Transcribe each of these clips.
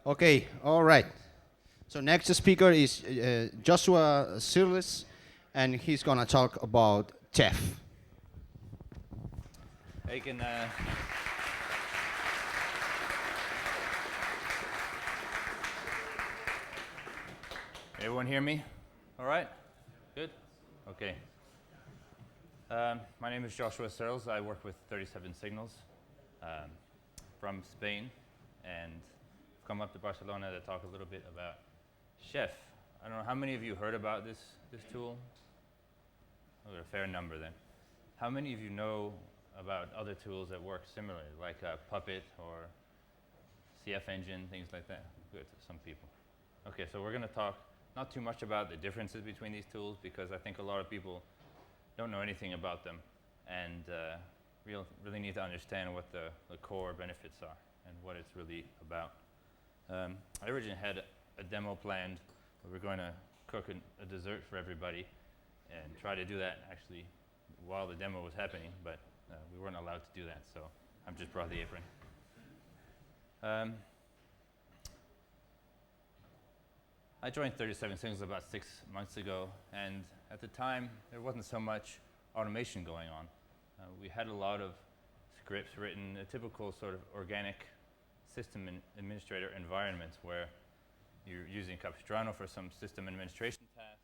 Okay, all right. So next speaker is Joshua Sierles, and he's gonna talk about TEF. Hey, can everyone hear me? All right? Good? Okay. My name is Joshua Sierles. I work with 37 Signals from Spain, and I've come up to Barcelona to talk a little bit about Chef. I don't know, how many of you heard about this tool? Oh, a fair number then. How many of you know about other tools that work similarly, like Puppet or CF Engine, things like that? Good, some people. Okay, so we're going to talk not too much about the differences between these tools, because I think a lot of people don't know anything about them and really need to understand what the core benefits are and what it's really about. I originally had a demo planned where we're going to cook a dessert for everybody and try to do that actually while the demo was happening, but we weren't allowed to do that, so I've just brought the apron. I joined 37 Signals about 6 months ago, and at the time there wasn't so much automation going on. We had a lot of scripts written, a typical sort of organic system administrator environment where you're using Capistrano for some system administration tasks,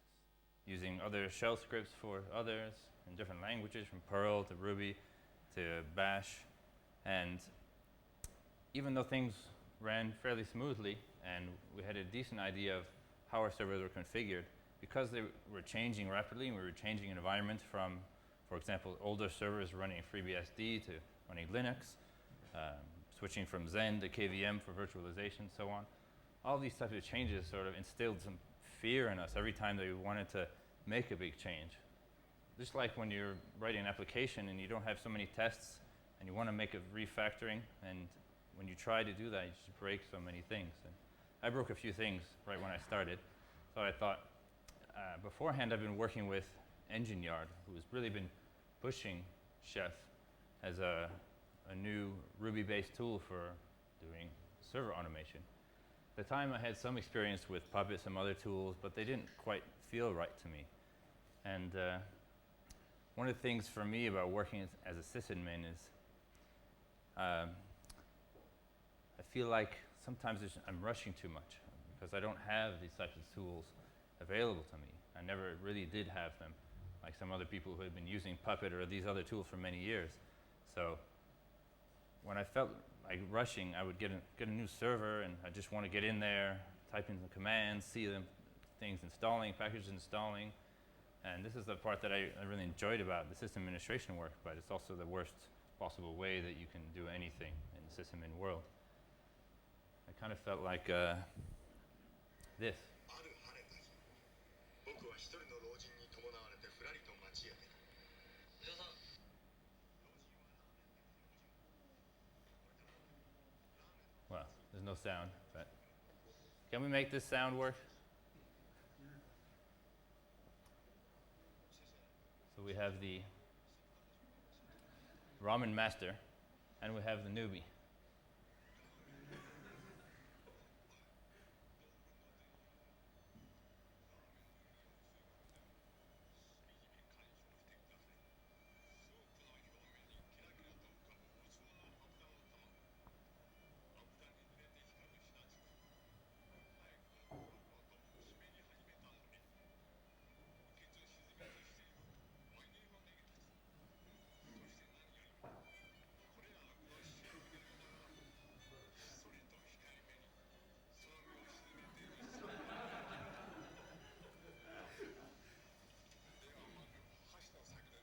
using other shell scripts for others in different languages, from Perl to Ruby to Bash. And even though things ran fairly smoothly and we had a decent idea of how our servers were configured, because they were changing rapidly and we were changing environments from, for example, older servers running FreeBSD to running Linux, switching from Zen to KVM for virtualization, so on. All these types of changes sort of instilled some fear in us every time that we wanted to make a big change. Just like when you're writing an application and you don't have so many tests and you want to make a refactoring, and when you try to do that, you just break so many things. And I broke a few things right when I started, so I thought, beforehand I've been working with Engine Yard, who's really been pushing Chef as a new Ruby-based tool for doing server automation. At the time I had some experience with Puppet, some other tools, but they didn't quite feel right to me. And one of the things for me about working as a sysadmin is I feel like sometimes I'm rushing too much because I don't have these types of tools available to me. I never really did have them, like some other people who had been using Puppet or these other tools for many years. So when I felt like rushing, I would get a new server and I just want to get in there, type in the commands, see them, things installing, packages installing. And this is the part that I really enjoyed about the system administration work, but it's also the worst possible way that you can do anything in the system admin world. I kind of felt like this. Well, there's no sound, but can we make this sound work? So we have the ramen master, and we have the newbie.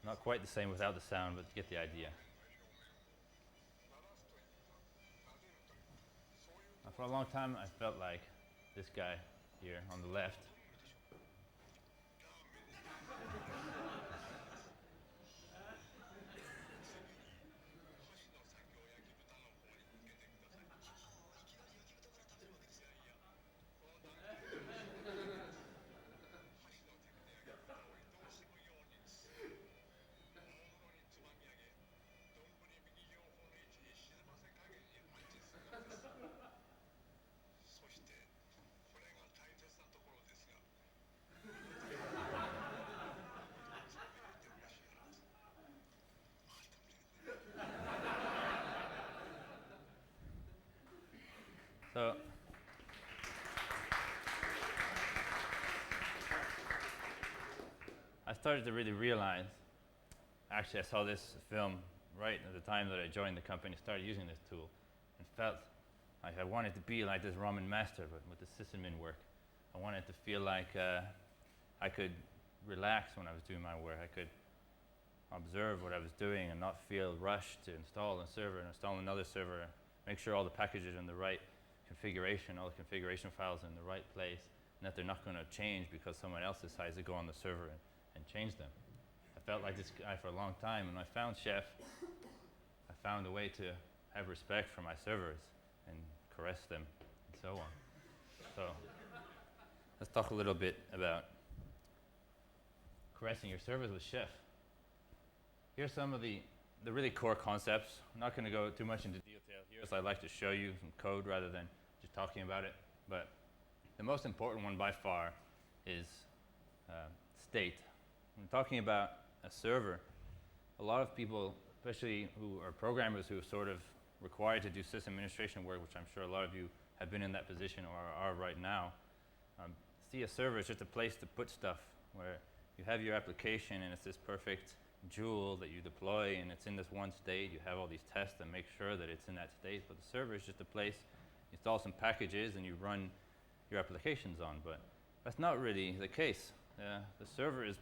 Not quite the same without the sound, but you get the idea. For a long time, I felt like this guy here on the left. started to really realize, actually I saw this film right at the time that I joined the company, started using this tool, and felt like I wanted to be like this ramen master, but with the sysadmin work. I wanted to feel like I could relax when I was doing my work. I could observe what I was doing and not feel rushed to install a server and install another server, make sure all the packages are in the right configuration, all the configuration files are in the right place, and that they're not going to change because someone else decides to go on the server and change them. I felt like this guy for a long time, and when I found Chef, I found a way to have respect for my servers and caress them and so on. So let's talk a little bit about caressing your servers with Chef. Here's some of the really core concepts. I'm not going to go too much into detail here, so I'd like to show you some code rather than just talking about it. But the most important one by far is state. When talking about a server, a lot of people, especially who are programmers who are sort of required to do system administration work, which I'm sure a lot of you have been in that position or are right now, see a server as just a place to put stuff where you have your application and it's this perfect jewel that you deploy and it's in this one state. You have all these tests that make sure that it's in that state, but the server is just a place you install some packages and you run your applications on. But that's not really the case. The server is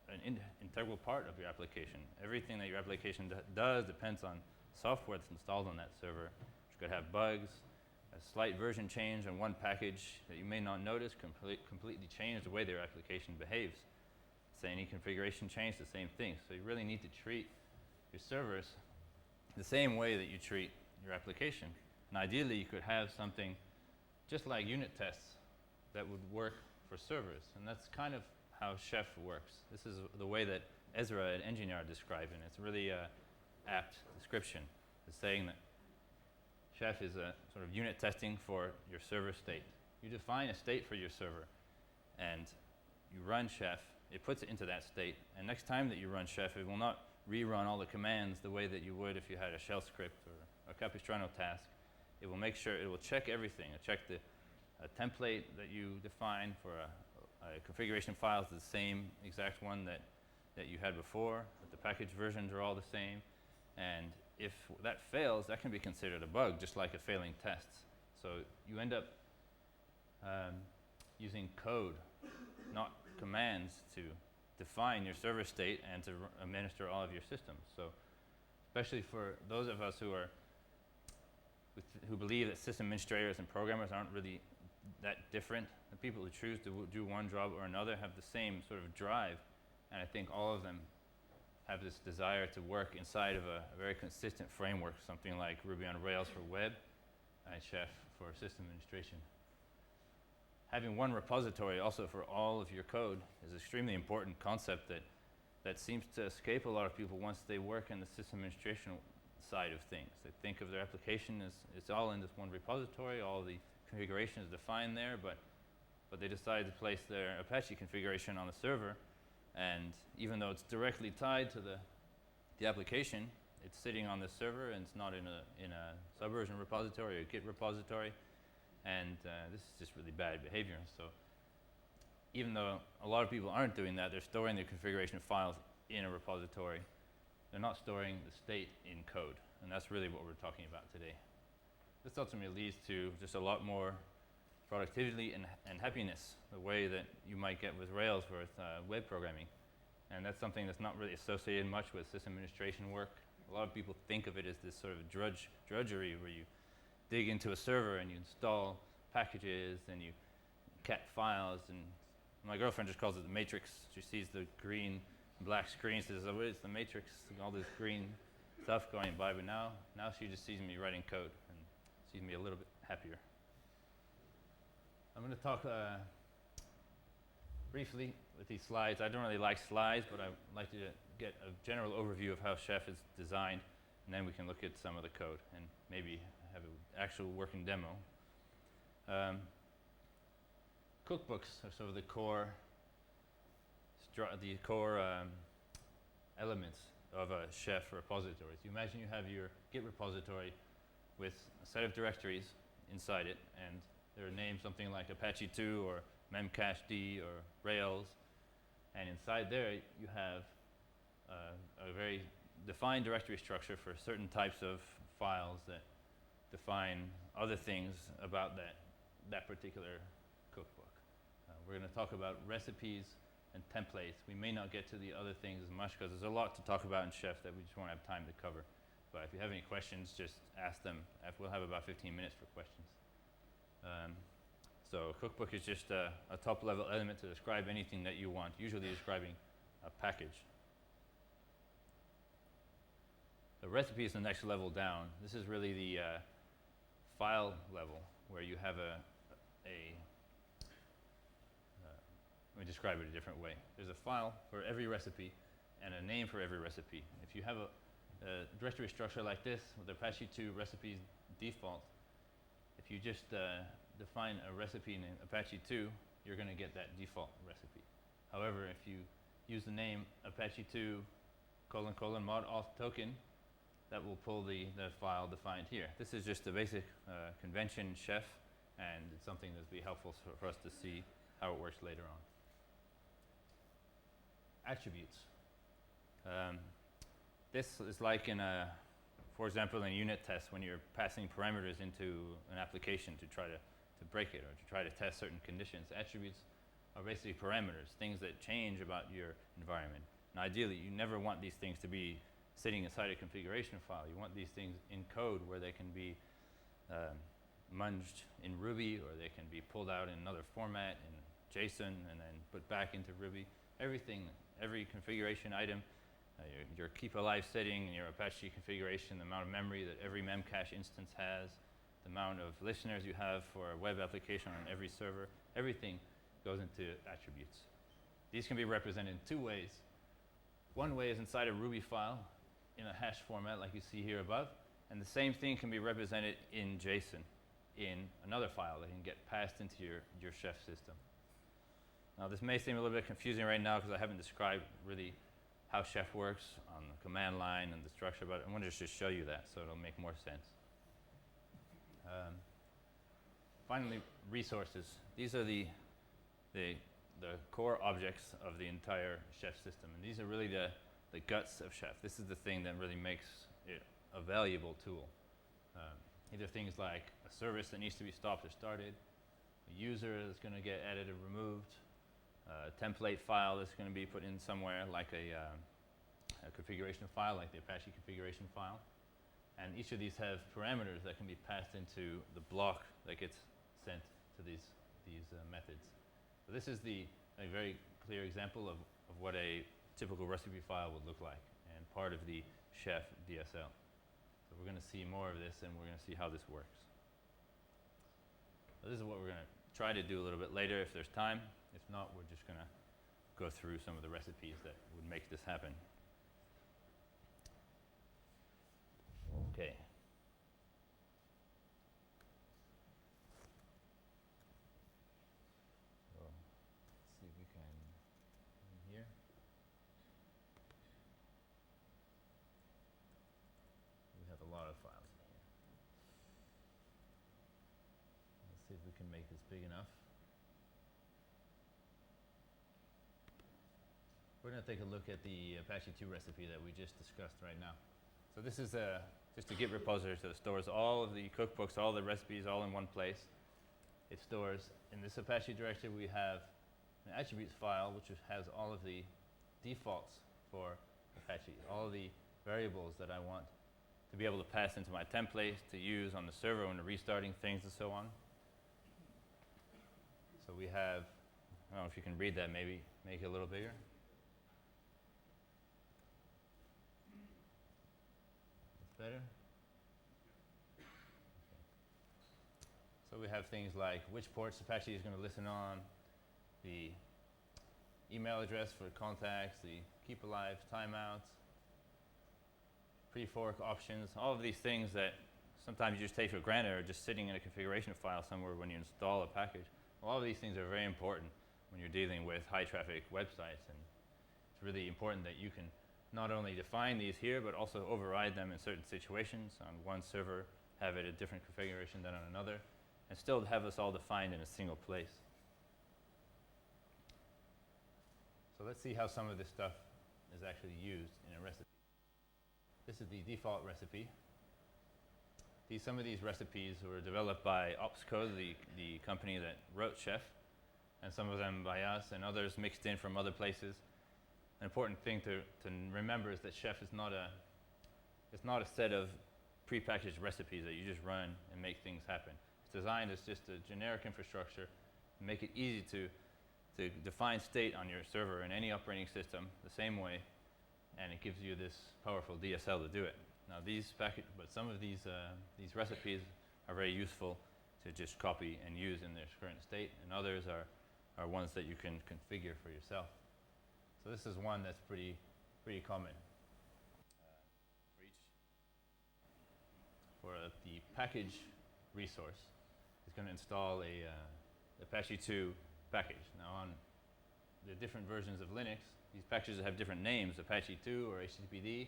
an integral part of your application. Everything that your application does depends on software that's installed on that server, which could have bugs. A slight version change on one package that you may not notice completely change the way their application behaves. Say any configuration change, the same thing. So you really need to treat your servers the same way that you treat your application. And ideally, you could have something just like unit tests that would work for servers. And that's kind of how Chef works. This is the way that Ezra at Engineer described it. It's really an apt description. It's saying that Chef is a sort of unit testing for your server state. You define a state for your server, and you run Chef. It puts it into that state, and next time that you run Chef, it will not rerun all the commands the way that you would if you had a shell script or a Capistrano task. It will make sure, it will check everything. It'll check the template that you define for a configuration file is the same exact one that you had before, that the package versions are all the same, and if that fails, that can be considered a bug, just like a failing test. So you end up using code, not commands, to define your server state and to administer all of your systems. So especially for those of us who believe that system administrators and programmers aren't really that different, the people who choose to do one job or another have the same sort of drive, and I think all of them have this desire to work inside of a very consistent framework, something like Ruby on Rails for web and Chef for system administration. Having one repository also for all of your code is an extremely important concept that seems to escape a lot of people once they work in the system administration side of things. They think of their application as it's all in this one repository, all the configuration is defined there, but they decide to place their Apache configuration on the server, and even though it's directly tied to the application, it's sitting on the server and it's not in a subversion repository or Git repository, and this is just really bad behavior. So even though a lot of people aren't doing that, they're storing their configuration files in a repository. They're not storing the state in code, and that's really what we're talking about today. This ultimately leads to just a lot more productivity and happiness, the way that you might get with Rails with web programming. And that's something that's not really associated much with system administration work. A lot of people think of it as this sort of drudgery where you dig into a server and you install packages and you cat files. And my girlfriend just calls it the matrix. She sees the green and black screen, says, oh, it's the matrix, all this green stuff going by. But now she just sees me writing code and sees me a little bit happier. I'm going to talk briefly with these slides. I don't really like slides, but I'd like to get a general overview of how Chef is designed, and then we can look at some of the code and maybe have an actual working demo. Cookbooks are sort of the core elements of a Chef repository. So you imagine you have your Git repository with a set of directories inside it, and they're named something like Apache 2 or memcached or Rails, And inside there, you have a very defined directory structure for certain types of files that define other things about that particular cookbook. We're going to talk about recipes and templates. We may not get to the other things as much because there's a lot to talk about in Chef that we just won't have time to cover. But if you have any questions, just ask them. We'll have about 15 minutes for questions. So a cookbook is just a top-level element to describe anything that you want, usually describing a package. The recipe is the next level down. This is really the file level where you have let me describe it a different way. There's a file for every recipe and a name for every recipe. If you have a directory structure like this with Apache 2 recipes default, if you just define a recipe in Apache 2, you're going to get that default recipe. However, if you use the name Apache 2 : mod auth token, that will pull the file defined here. This is just a basic convention in Chef, and it's something that will be helpful for us to see how it works later on. Attributes. This is like for example, in a unit test when you're passing parameters into an application to try to break it or to try to test certain conditions. Attributes are basically parameters, things that change about your environment. And ideally, you never want these things to be sitting inside a configuration file. You want these things in code where they can be munged in Ruby, or they can be pulled out in another format in JSON and then put back into Ruby. Every configuration item, your keep alive setting, your Apache configuration, the amount of memory that every memcache instance has, the amount of listeners you have for a web application on every server, everything goes into attributes. These can be represented in two ways. One way is inside a Ruby file in a hash format like you see here above, and the same thing can be represented in JSON in another file that can get passed into your Chef system. Now this may seem a little bit confusing right now because I haven't described really how Chef works on the command line and the structure, but I wanted to just show you that so it'll make more sense. Finally, resources. These are the core objects of the entire Chef system, and these are really the guts of Chef. This is the thing that really makes it a valuable tool. These are things like a service that needs to be stopped or started, a user that's going to get added or removed, a template file that's going to be put in somewhere like a configuration file, like the Apache configuration file. And each of these have parameters that can be passed into the block that gets sent to these methods. So this is a very clear example of what a typical recipe file would look like, and part of the Chef DSL. So we're going to see more of this, and we're going to see how this works. So this is what we're going to try to do a little bit later if there's time. If not, we're just going to go through some of the recipes that would make this happen. Okay. So let's see if we can in here. We have a lot of files in here. Let's see if we can make this big enough. We're going to take a look at the Apache 2 recipe that we just discussed right now. So this is just a Git repository that stores all of the cookbooks, all the recipes, all in one place. It stores, in this Apache directory, we have an attributes file, which has all of the defaults for Apache, all of the variables that I want to be able to pass into my template, to use on the server when restarting things and so on. So we have, I don't know if you can read that, maybe make it a little bigger. Better? Okay. So we have things like which ports Apache is going to listen on, the email address for contacts, the keep alive timeouts, pre-fork options, all of these things that sometimes you just take for granted are just sitting in a configuration file somewhere when you install a package. All of these things are very important when you're dealing with high traffic websites, and it's really important that you can not only define these here, but also override them in certain situations. On one server, have it a different configuration than on another, and still have this all defined in a single place. So let's see how some of this stuff is actually used in a recipe. This is the default recipe. Some of these recipes were developed by Opscode, the company that wrote Chef, and some of them by us, and others mixed in from other places. An important thing to remember is that Chef is not a set of prepackaged recipes that you just run and make things happen. It's designed as just a generic infrastructure to make it easy to define state on your server in any operating system the same way, and it gives you this powerful DSL to do it. Now but some of these recipes are very useful to just copy and use in their current state, and others are ones that you can configure for yourself. So this is one that's pretty common. For the package resource, it's going to install a Apache 2 package. Now on the different versions of Linux, these packages have different names, Apache 2 or HTTPD.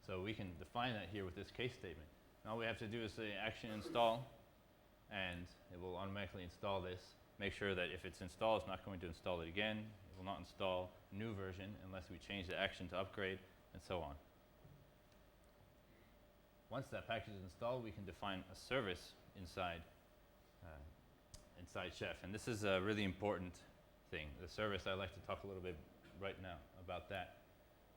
So we can define that here with this case statement. And all we have to do is say action install, and it will automatically install this. Make sure that if it's installed, it's not going to install it again. It will not install a new version unless we change the action to upgrade, and so on. Once that package is installed, we can define a service inside Chef. And this is a really important thing. The service, I'd like to talk a little bit right now about that.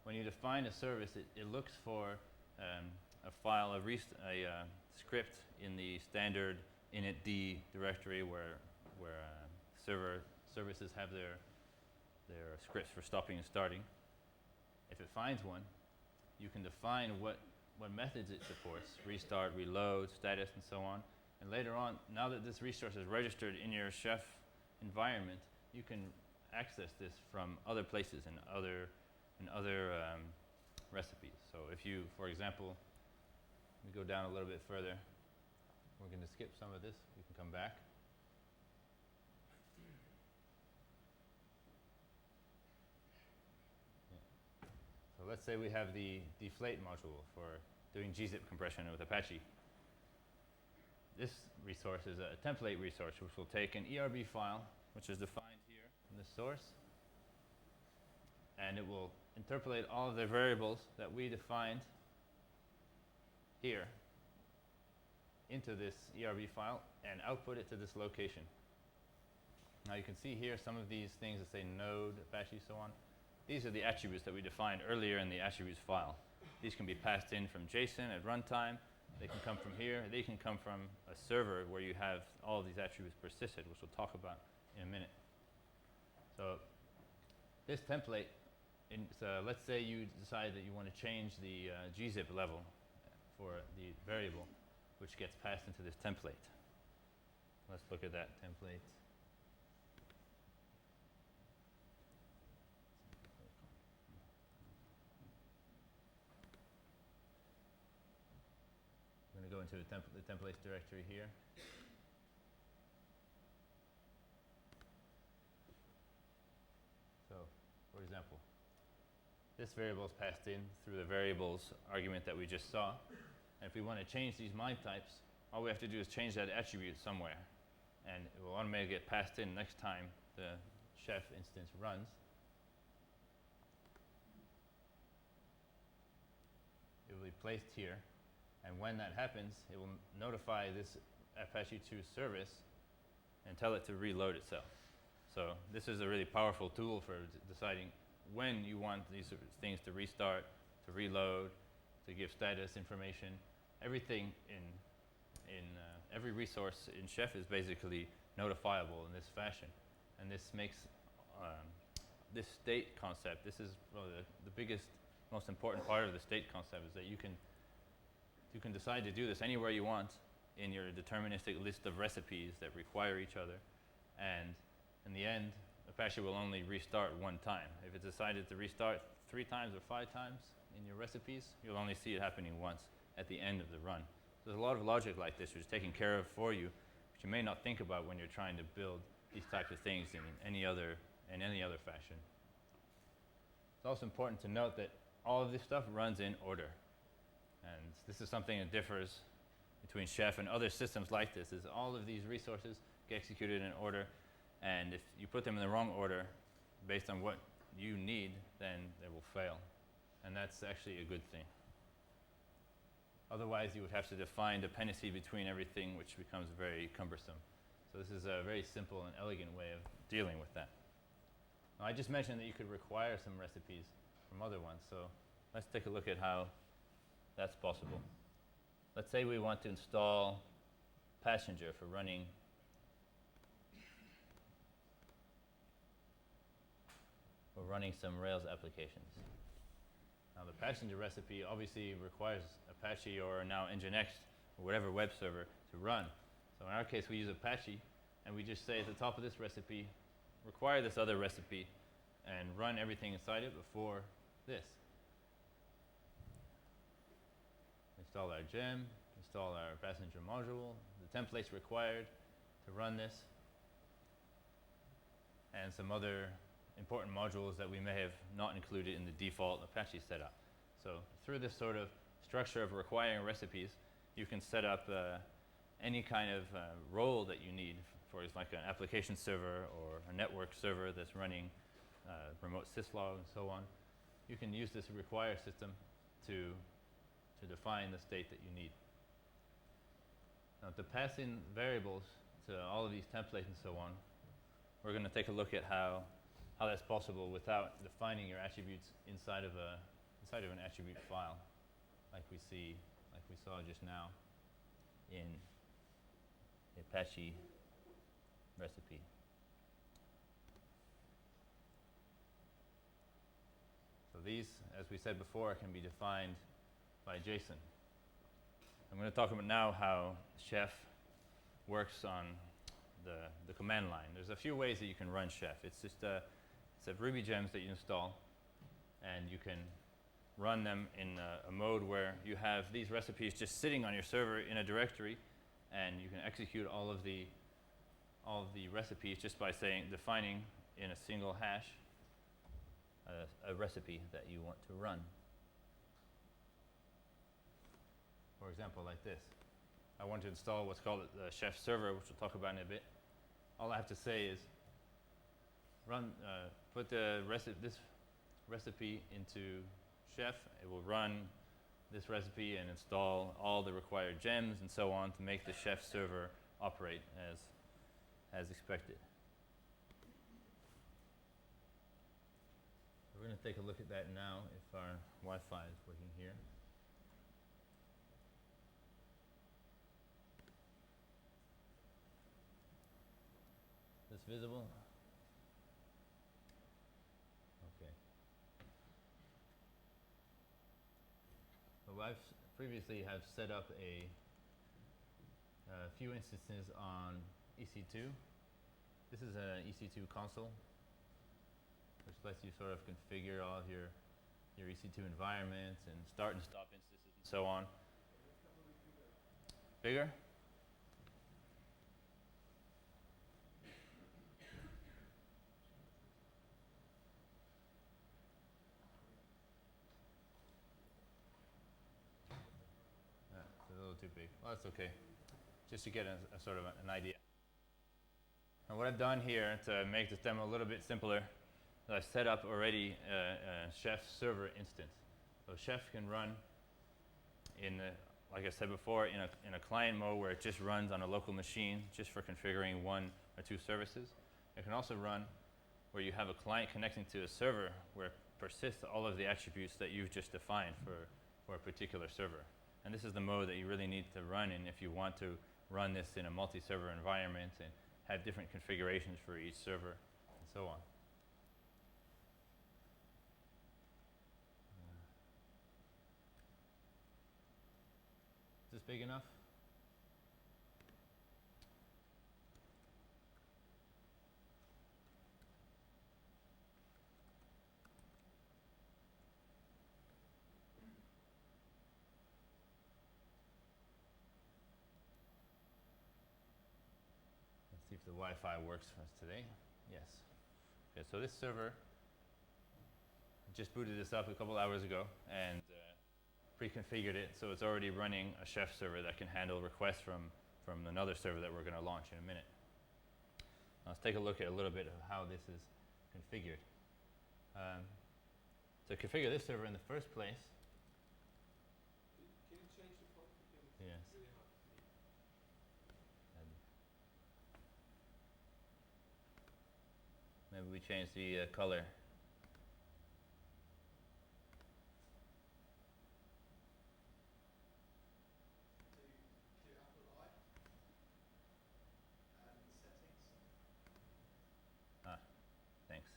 When you define a service, it looks for a file, a script in the standard initd directory where services have their scripts for stopping and starting. If it finds one, you can define what methods it supports, restart, reload, status, and so on. And later on, now that this resource is registered in your Chef environment, you can access this from other places and other recipes. So if you, for example, we go down a little bit further, we're going to skip some of this, we can come back. So let's say we have the deflate module for doing gzip compression with Apache. This resource is a template resource which will take an ERB file, which is defined here in the source, and it will interpolate all of the variables that we defined here into this ERB file and output it to this location. Now you can see here some of these things that say node, Apache, so on. These are the attributes that we defined earlier in the attributes file. These can be passed in from JSON at runtime. They can come from here. They can come from a server where you have all of these attributes persisted, which we'll talk about in a minute. So this template, let's say you decide that you want to change the gzip level for the variable, which gets passed into this template. Let's look at that template. I'm going to go into the templates directory here. So, for example, this variable is passed in through the variables argument that we just saw. And if we want to change these MIME types, all we have to do is change that attribute somewhere. And it will automatically get passed in next time the Chef instance runs. It will be placed here. And when that happens, it will notify this Apache 2 service and tell it to reload itself. So this is a really powerful tool for deciding when you want these things to restart, to reload, to give status information. Everything in every resource in Chef is basically notifiable in this fashion. And this makes this state concept, this is probably the biggest, most important part of the state concept, is that you can decide to do this anywhere you want in your deterministic list of recipes that require each other. And in the end, Apache will only restart one time. If it's decided to restart 3 times or 5 times in your recipes, you'll only see it happening once at the end of the run. So there's a lot of logic like this which is taken care of for you, which you may not think about when you're trying to build these types of things in any other fashion. It's also important to note that all of this stuff runs in order. And this is something that differs between Chef and other systems like this, is all of these resources get executed in order, and if you put them in the wrong order, based on what you need, then it will fail. And that's actually a good thing. Otherwise, you would have to define dependency between everything, which becomes very cumbersome. So this is a very simple and elegant way of dealing with that. Now, I just mentioned that you could require some recipes from other ones. So let's take a look at how that's possible. Let's say we want to install Passenger for running some Rails applications. Now the Passenger recipe obviously requires Apache or now Nginx or whatever web server to run. So in our case we use Apache, and we just say at the top of this recipe, require this other recipe and run everything inside it before this. Install our gem, install our Passenger module, the templates required to run this, and some other important modules that we may have not included in the default Apache setup. So through this sort of structure of requiring recipes, you can set up any kind of role that you need for like an application server or a network server that's running remote syslog and so on. You can use this require system to define the state that you need. Now to pass in variables to all of these templates and so on, we're going to take a look at how that's possible without defining your attributes inside of an attribute file, like we saw just now in the Apache recipe. So these, as we said before, can be defined by JSON. I'm going to talk about now how Chef works on the command line. There's a few ways that you can run Chef. It's just it's a Ruby gems that you install, and you can run them in a mode where you have these recipes just sitting on your server in a directory, and you can execute all of the recipes just by defining in a single hash a recipe that you want to run. For example, like this. I want to install what's called the Chef server, which we'll talk about in a bit. All I have to say is put this recipe into Chef. It will run this recipe and install all the required gems and so on to make the Chef server operate as expected. We're going to take a look at that now if our Wi-Fi is working here. Is this visible? Okay. So I've previously have set up a few instances on EC2. This is an EC2 console, which lets you sort of configure all of your EC2 environments and start and stop instances and so on. Bigger? Too big. Well, that's okay. Just to get a sort of an idea. And what I've done here to make this demo a little bit simpler, I've set up already a Chef server instance. So Chef can run like I said before, in a client mode where it just runs on a local machine just for configuring one or two services. It can also run where you have a client connecting to a server where it persists all of the attributes that you've just defined for a particular server. And this is the mode that you really need to run in if you want to run this in a multi-server environment and have different configurations for each server and so on. Is this big enough? See if the Wi-Fi works for us today. Yes. Okay, so this server, just booted this up a couple hours ago and pre-configured it, so it's already running a Chef server that can handle requests from another server that we're going to launch in a minute. Now let's take a look at a little bit of how this is configured. To configure this server in the first place, Can you change the font because it's yes. really hard to see? Maybe we change the color. To Apple I and settings. Ah, thanks.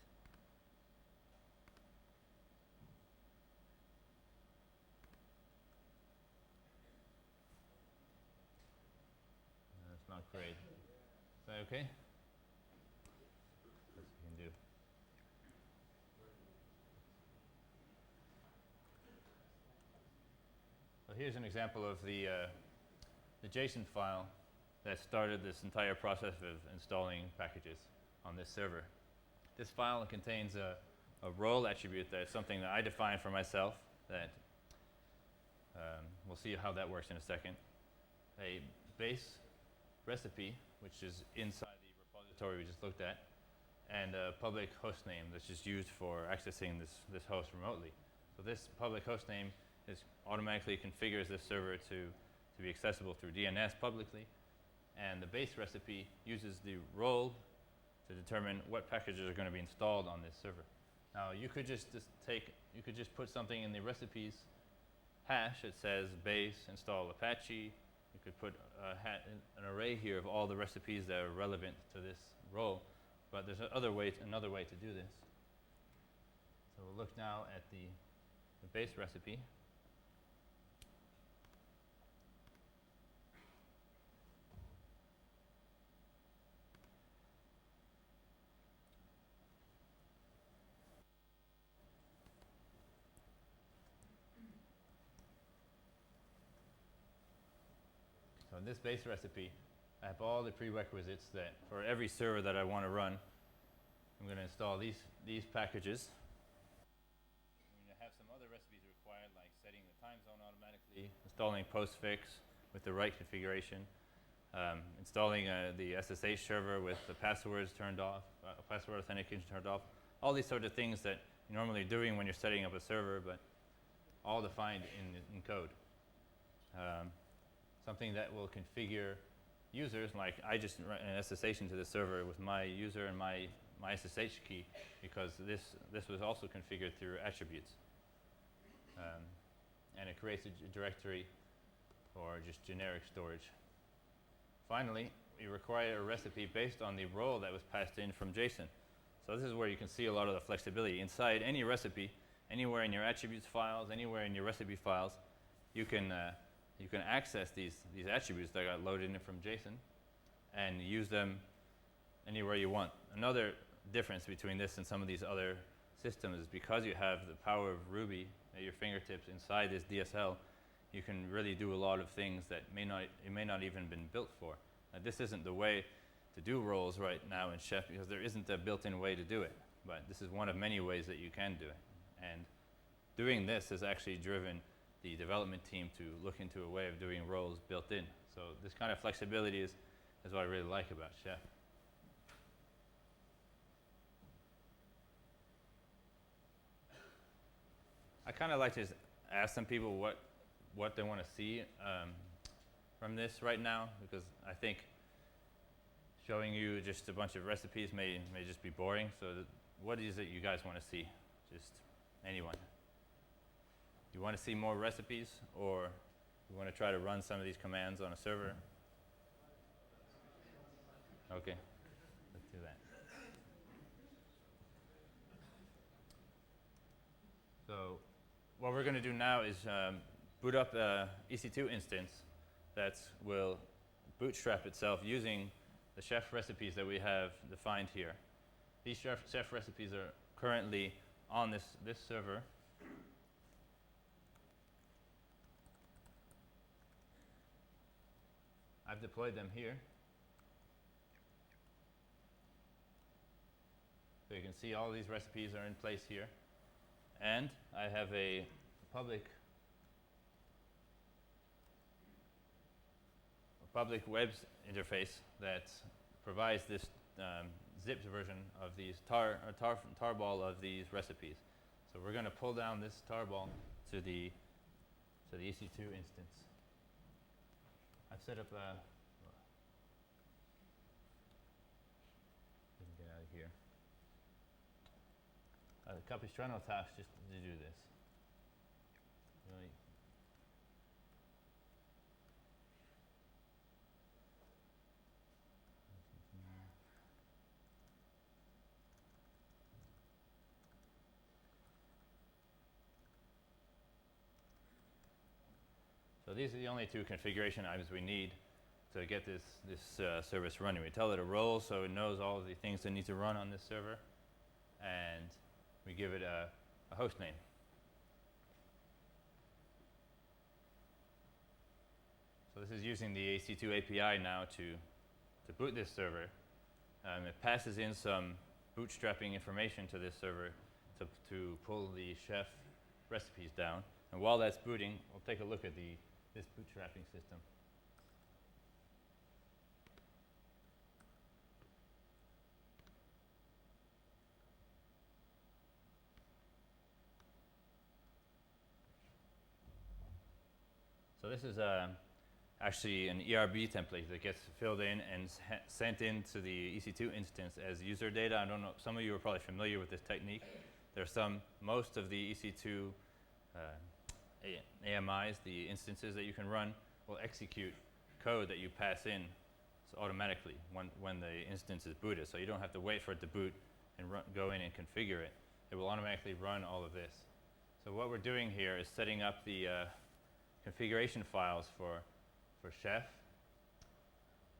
That's not great. Is that okay? That's what we can do. So here's an example of the JSON file that started this entire process of installing packages on this server. This file contains a role attribute that is something that I define for myself that we'll see how that works in a second. A base recipe, which is inside the repository we just looked at, and a public host name that's just used for accessing this host remotely. So this public host name automatically configures this server to be accessible through DNS publicly, and the base recipe uses the role to determine what packages are going to be installed on this server. Now you could just put something in the recipes hash that says base install Apache. You could put an array here of all the recipes that are relevant to this role, but there's another way to do this. So we'll look now at the base recipe. So in this base recipe, I have all the prerequisites that for every server that I want to run, I'm going to install these packages. I'm going to have some other recipes required, like setting the time zone automatically, installing postfix with the right configuration, installing the SSH server with the passwords turned off, password authentication turned off, all these sort of things that you're normally doing when you're setting up a server, but all defined in code. Something that will configure users, like I just ran an SSH into the server with my user and my SSH key, because this was also configured through attributes. And it creates a directory for just generic storage. Finally, we require a recipe based on the role that was passed in from JSON. So this is where you can see a lot of the flexibility. Inside any recipe, anywhere in your attributes files, anywhere in your recipe files, you can access these attributes that got loaded in from JSON and use them anywhere you want. Another difference between this and some of these other systems is because you have the power of Ruby at your fingertips inside this DSL, you can really do a lot of things that may not even been built for. Now, this isn't the way to do roles right now in Chef because there isn't a built-in way to do it. But this is one of many ways that you can do it. And doing this has actually driven the development team to look into a way of doing roles built in. So this kind of flexibility is what I really like about Chef. I kind of like to ask some people what they want to see from this right now, because I think showing you just a bunch of recipes may just be boring. So what is it you guys want to see? Just anyone. You want to see more recipes, or you want to try to run some of these commands on a server? Okay, let's do that. So what we're going to do now is boot up an EC2 instance that will bootstrap itself using the chef recipes that we have defined here. These chef recipes are currently on this server. I've deployed them here. So you can see all these recipes are in place here. And I have a public web interface that provides this zipped version of these tarball of these recipes. So we're going to pull down this tarball to the EC2 instance. I've set up a. Get out of here. The Capistrano task just to do this. Really. So these are the only two configuration items we need to get this service running. We tell it a role so it knows all of the things that need to run on this server, and we give it a host name. So this is using the AC2 API now to boot this server. It passes in some bootstrapping information to this server to pull the chef recipes down. And while that's booting, we'll take a look at this bootstrapping system. So this is actually an ERB template that gets filled in and sent into the EC2 instance as user data. I don't know, some of you are probably familiar with this technique. Most of the EC2 AMIs, the instances that you can run, will execute code that you pass in automatically when the instance is booted. So you don't have to wait for it to boot and go in and configure it. It will automatically run all of this. So what we're doing here is setting up the configuration files for Chef.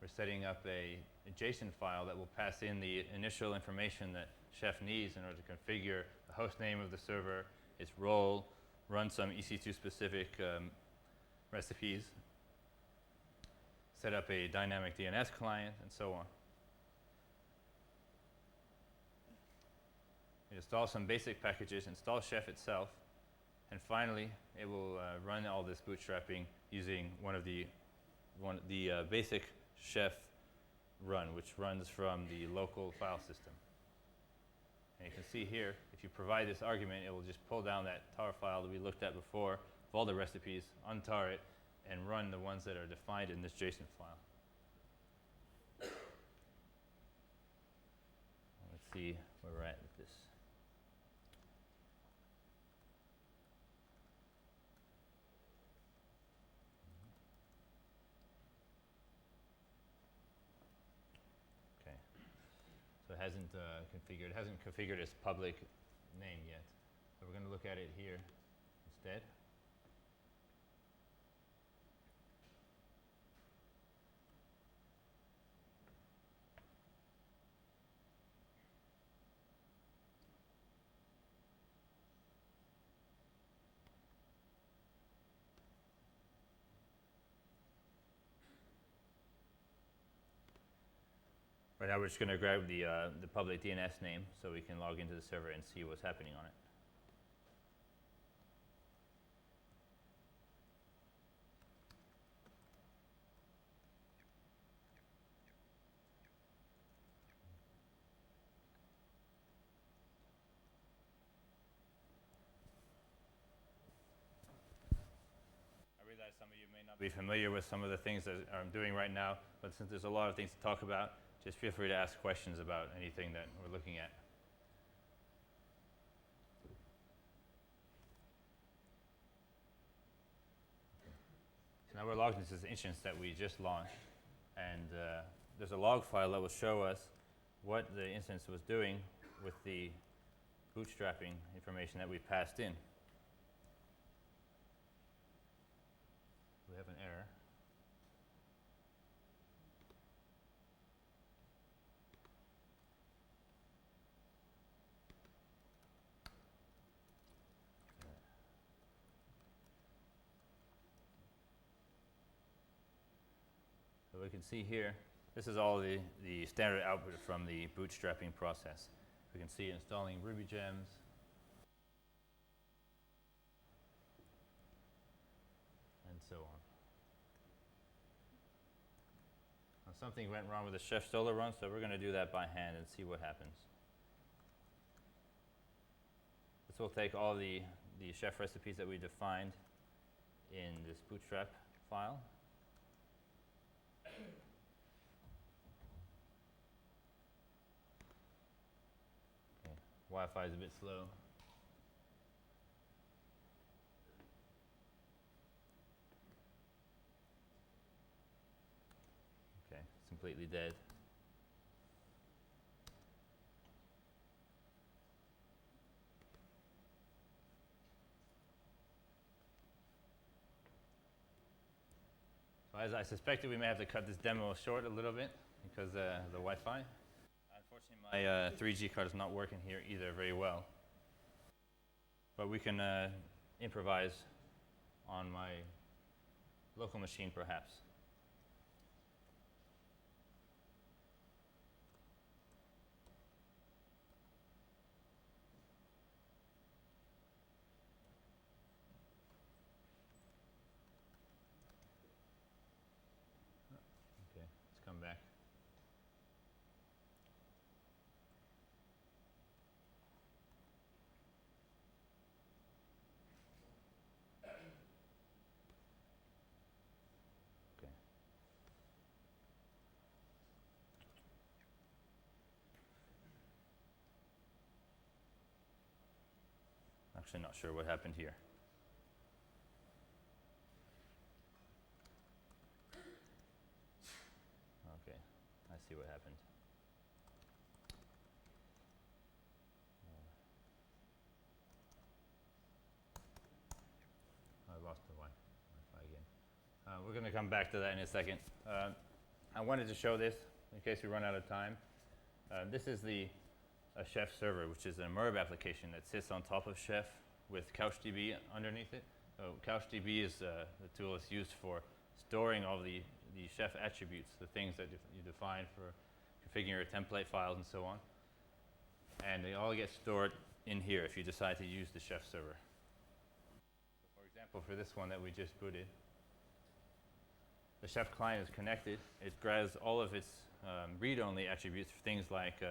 We're setting up a JSON file that will pass in the initial information that Chef needs in order to configure the host name of the server, its role, run some EC2 specific recipes, set up a dynamic DNS client, and so on. We install some basic packages, install Chef itself, and finally it will run all this bootstrapping using one of the basic Chef run, which runs from the local file system. And you can see here, if you provide this argument, it will just pull down that tar file that we looked at before, of all the recipes, untar it, and run the ones that are defined in this JSON file. Let's see where we're at with this. Okay. So it hasn't configured its public name yet. So we're going to look at it here instead. Right now we're just going to grab the public DNS name so we can log into the server and see what's happening on it. I realize some of you may not be familiar with some of the things that I'm doing right now, but since there's a lot of things to talk about, just feel free to ask questions about anything that we're looking at. So now we're logged into this instance that we just launched, and there's a log file that will show us what the instance was doing with the bootstrapping information that we passed in. We have an error. So we can see here, this is all the standard output from the bootstrapping process. We can see installing Ruby gems, and so on. Something went wrong with the chef solo run, so we're going to do that by hand and see what happens. This will take all the chef recipes that we defined in this bootstrap file. Okay. Wi-Fi is a bit slow. Okay, it's completely dead. As I suspected, we may have to cut this demo short a little bit because the Wi-Fi. Unfortunately, my 3G card is not working here either very well. But we can improvise on my local machine, perhaps. Okay, let's come back. Okay. Actually, not sure what happened here. Okay, I see what happened. I lost the Wi-Fi again. We're going to come back to that in a second. I wanted to show this in case we run out of time. This is the Chef server, which is a MERB application that sits on top of Chef with CouchDB underneath it. So CouchDB is the tool that's used for storing all the Chef attributes, the things that you define for configuring your template files and so on. And they all get stored in here if you decide to use the Chef server. So for example, for this one that we just booted, the Chef client is connected. It grabs all of its read-only attributes for things like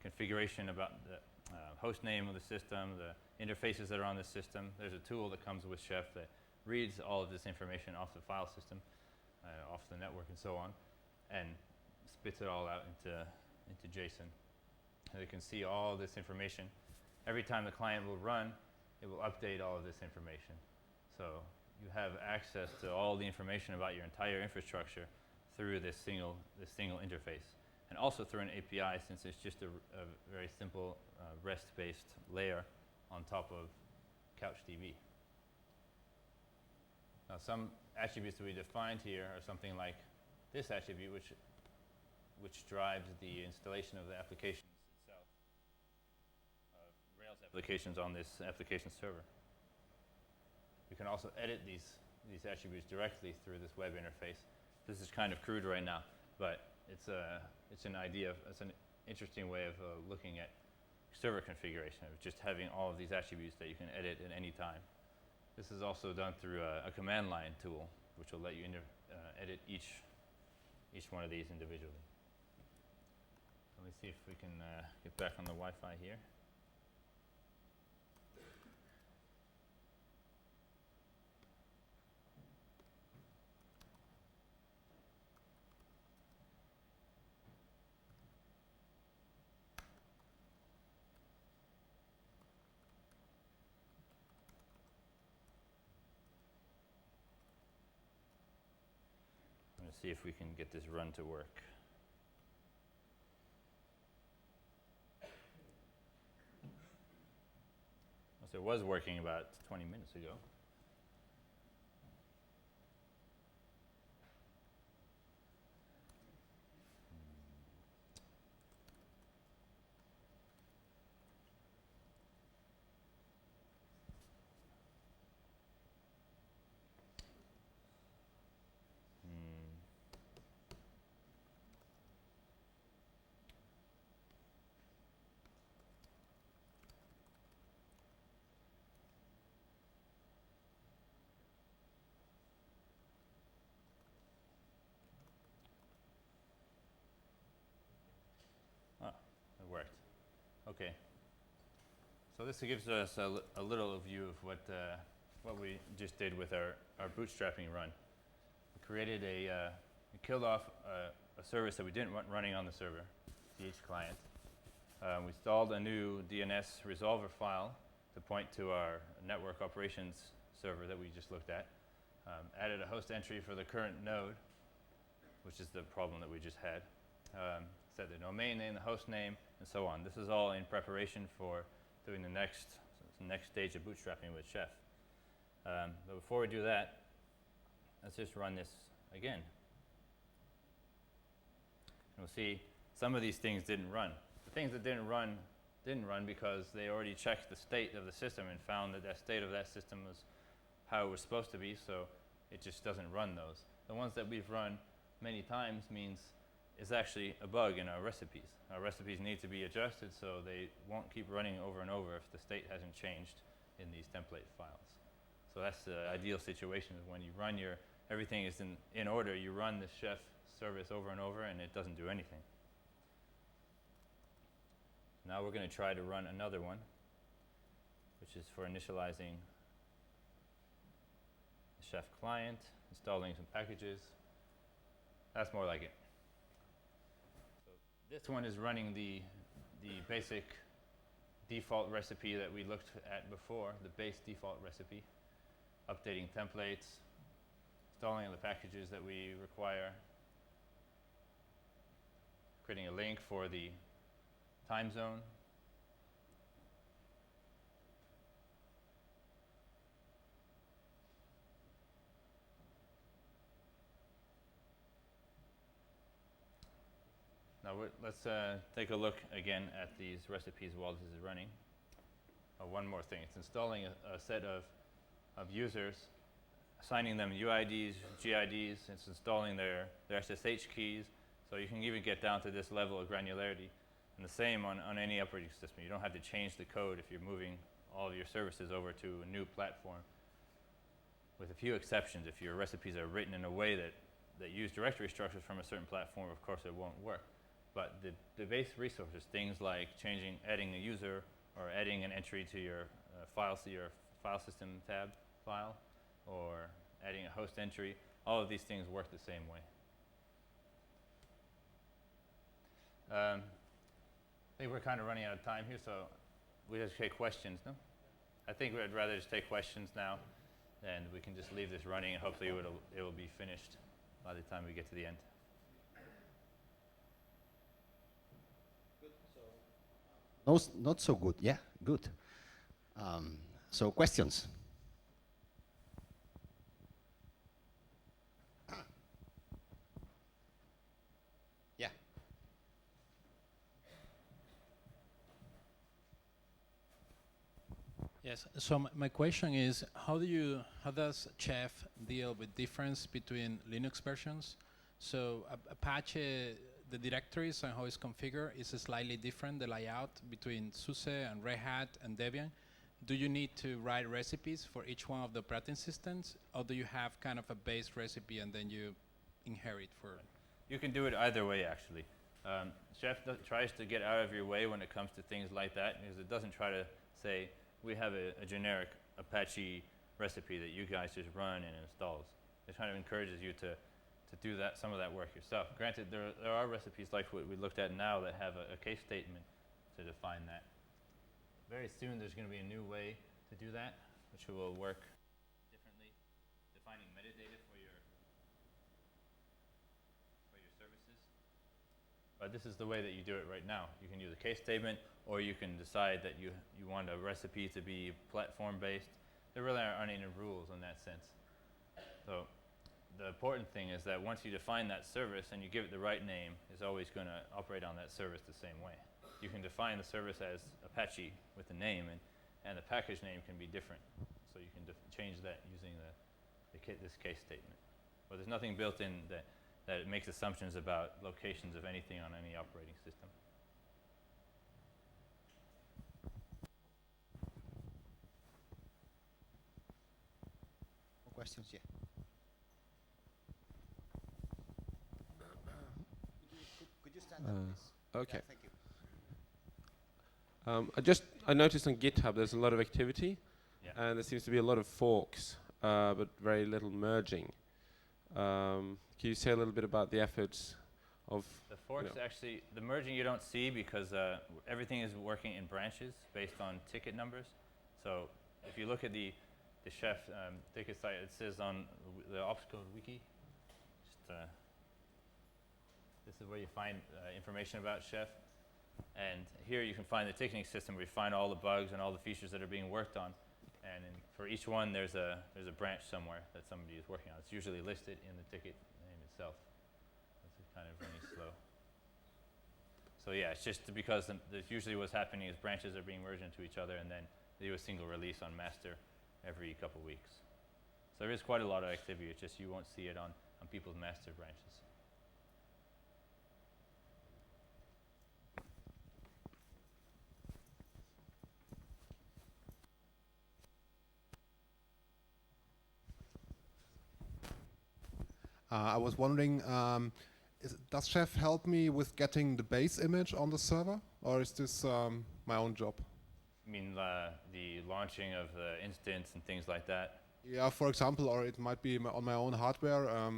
configuration about the host name of the system, the interfaces that are on the system. There's a tool that comes with Chef that reads all of this information off the file system, off the network and so on, and spits it all out into JSON. And you can see all this information. Every time the client will run, it will update all of this information. So you have access to all the information about your entire infrastructure through this single interface. And also through an API, since it's just a very simple REST-based layer on top of CouchDB. Now, some attributes that we defined here are something like this attribute, which drives the installation of the applications itself, of Rails applications on this application server. We can also edit these attributes directly through this web interface. This is kind of crude right now, but it's an idea. It's an interesting way of looking at server configuration, of just having all of these attributes that you can edit at any time. This is also done through a command line tool, which will let you edit each one of these individually. Let me see if we can get back on the Wi-Fi here. See if we can get this run to work. So it was working about 20 minutes ago. Okay. So this gives us a little view of what we just did with our bootstrapping run. We created we killed off a service that we didn't want running on the server, DH client. We installed a new DNS resolver file to point to our network operations server that we just looked at. Added a host entry for the current node, which is the problem that we just had. Set the domain name, the host name, and so on. This is all in preparation for doing the next stage of bootstrapping with Chef. But before we do that, let's just run this again. And we'll see some of these things didn't run. The things that didn't run because they already checked the state of the system and found that state of that system was how it was supposed to be, so it just doesn't run those. The ones that we've run many times means it's actually a bug in our recipes. Our recipes need to be adjusted so they won't keep running over and over if the state hasn't changed in these template files. So that's the ideal situation, is when you run everything is in order, you run the Chef service over and over and it doesn't do anything. Now we're going to try to run another one, which is for initializing the Chef client, installing some packages. That's more like it. So this one is running the basic default recipe that we looked at before, the base default recipe, updating templates, installing the packages that we require, creating a link for the time zone. Now let's take a look again at these recipes while this is running. One more thing, it's installing a set of users, assigning them UIDs, GIDs, it's installing their SSH keys, so you can even get down to this level of granularity. And the same on any operating system. You don't have to change the code if you're moving all of your services over to a new platform. With a few exceptions, if your recipes are written in a way that use directory structures from a certain platform, of course it won't work. But the base resources, things like adding a user or adding an entry to your file system tab file, or adding a host entry, all of these things work the same way. I think we're kind of running out of time here, so we just take questions, no? I think we'd rather just take questions now, and we can just leave this running, and hopefully it will be finished by the time we get to the end. No, not so good. Yeah, good. So questions. Yeah. Yes. So my question is, how does Chef deal with difference between Linux versions? So Apache, the directories and how it's configured is slightly different, the layout between SUSE and Red Hat and Debian. Do you need to write recipes for each one of the operating systems, or do you have kind of a base recipe and then you inherit for? You can do it either way, actually. Chef tries to get out of your way when it comes to things like that, because it doesn't try to say, we have a generic Apache recipe that you guys just run and installs. It kind of encourages you to do some of that work yourself. Granted, there are recipes like what we looked at now that have a case statement to define that. Very soon there's going to be a new way to do that, which will work differently, defining metadata for your services. But this is the way that you do it right now. You can use a case statement, or you can decide that you want a recipe to be platform-based. There really aren't any rules in that sense. So the important thing is that once you define that service and you give it the right name, it's always going to operate on that service the same way. You can define the service as Apache with the name, and the package name can be different. So you can change that using this case statement. But there's nothing built in that it makes assumptions about locations of anything on any operating system. More questions? Yeah. Could you stand up, please? Okay. Yeah, thank you. I noticed on GitHub there's a lot of activity, Yeah. and there seems to be a lot of forks, but very little merging. Can you say a little bit about the efforts of The forks actually, the merging you don't see because everything is working in branches based on ticket numbers. So if you look at the chef ticket site, it says on the ops code wiki, this is where you find information about chef. And here you can find the ticketing system where you find all the bugs and all the features that are being worked on. And for each one, there's a branch somewhere that somebody is working on. It's usually listed in the ticket name itself. It's kind of running slow. So yeah, it's just because that's usually what's happening is branches are being merged into each other, and then they do a single release on master every couple weeks. So there is quite a lot of activity. It's just you won't see it on people's master branches. I was wondering, does Chef help me with getting the base image on the server, or is this my own job? I mean, the launching of the instance and things like that. Yeah, for example, or it might be on my own hardware. I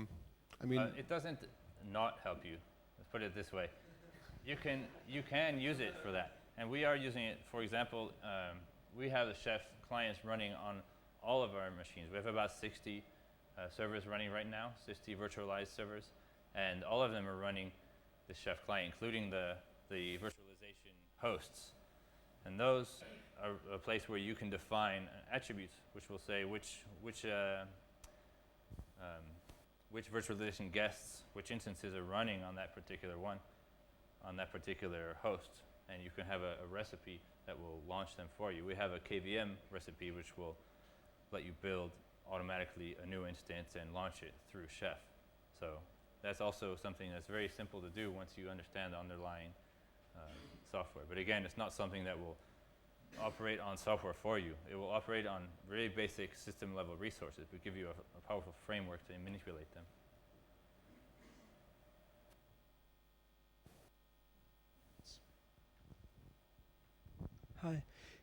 mean, It doesn't not help you. Let's put it this way. You can use it for that, and we are using it. For example, we have the Chef clients running on all of our machines. We have about 60 servers running right now, 60 virtualized servers, and all of them are running the Chef client, including the virtualization hosts. And those are a place where you can define attributes, which will say which virtualization guests, which instances are running on that particular one, on that particular host. And you can have a recipe that will launch them for you. We have a KVM recipe which will let you build automatically a new instance and launch it through Chef. So that's also something that's very simple to do once you understand the underlying software. But again, it's not something that will operate on software for you. It will operate on really basic system level resources, but give you a powerful framework to manipulate them. Hi.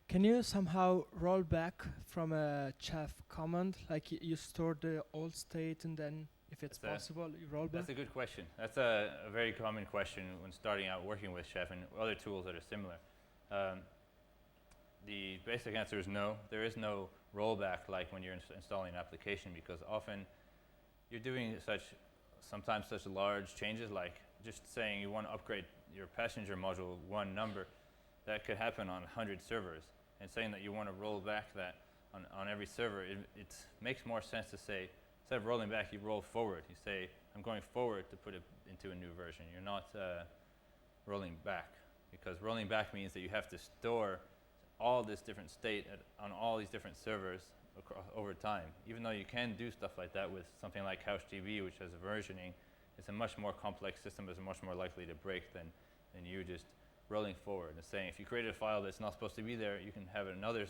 Can you somehow roll back from a chef command? Like you store the old state and then, if it's possible, you roll back? That's a good question. That's a very common question when starting out working with Chef and other tools that are similar. The basic answer is no. There is no rollback like when you're installing an application, because often you're doing sometimes such large changes, like just saying you want to upgrade your passenger module one number. That could happen on 100 servers. And saying that you want to roll back that on every server, it makes more sense to say, instead of rolling back, you roll forward. You say, I'm going forward to put it into a new version. You're not rolling back, because rolling back means that you have to store all this different state on all these different servers over time. Even though you can do stuff like that with something like CouchDB, which has a versioning, it's a much more complex system. It's much more likely to break than you just rolling forward and saying, if you created a file that's not supposed to be there, you can have another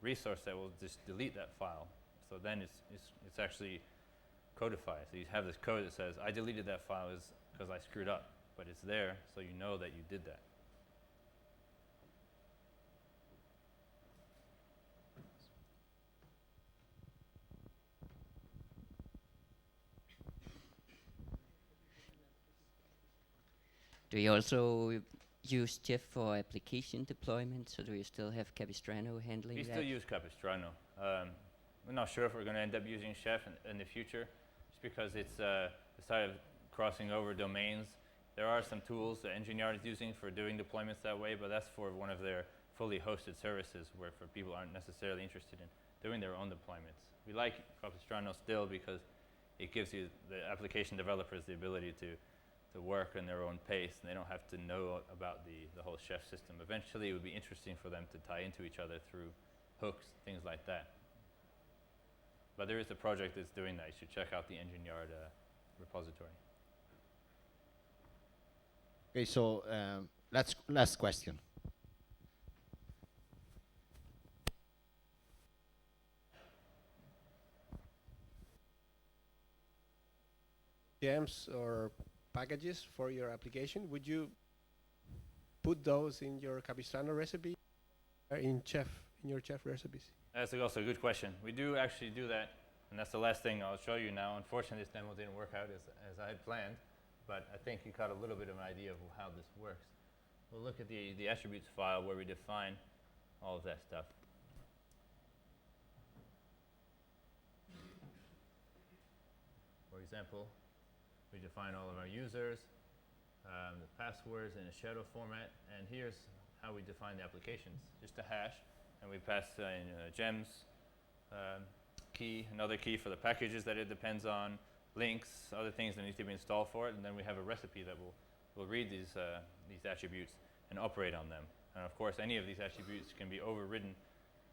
resource that will just delete that file. So then it's actually codified. So you have this code that says, I deleted that file because I screwed up, but it's there, so you know that you did that. Do you also use Chef for application deployment, so do you still have Capistrano handling We that? still use Capistrano. We're not sure if we're going to end up using Chef in the future, just because it's the side of crossing over domains. There are some tools that Engineer is using for doing deployments that way, but that's for one of their fully hosted services, where for people aren't necessarily interested in doing their own deployments. We like Capistrano still because it gives you, the application developers, the ability to work in their own pace, and they don't have to know about the whole Chef system. Eventually, it would be interesting for them to tie into each other through hooks, things like that. But there is a project that's doing that. You should check out the Engineered repository. Okay, so last question. Gems or packages for your application. Would you put those in your Capistrano recipe or in your chef recipes? That's also a good question. We do actually do that, and that's the last thing I'll show you now. Unfortunately, this demo didn't work out as I had planned, but I think you got a little bit of an idea of how this works. We'll look at the attributes file where we define all of that stuff. For example, we define all of our users, the passwords in a shadow format, and here's how we define the applications. Just a hash, and we pass in gems, key, another key for the packages that it depends on, links, other things that need to be installed for it, and then we have a recipe that will read these attributes and operate on them. And of course, any of these attributes can be overridden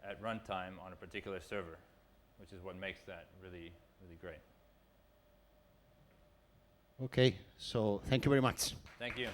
at runtime on a particular server, which is what makes that really, really great. Okay, so thank you very much. Thank you.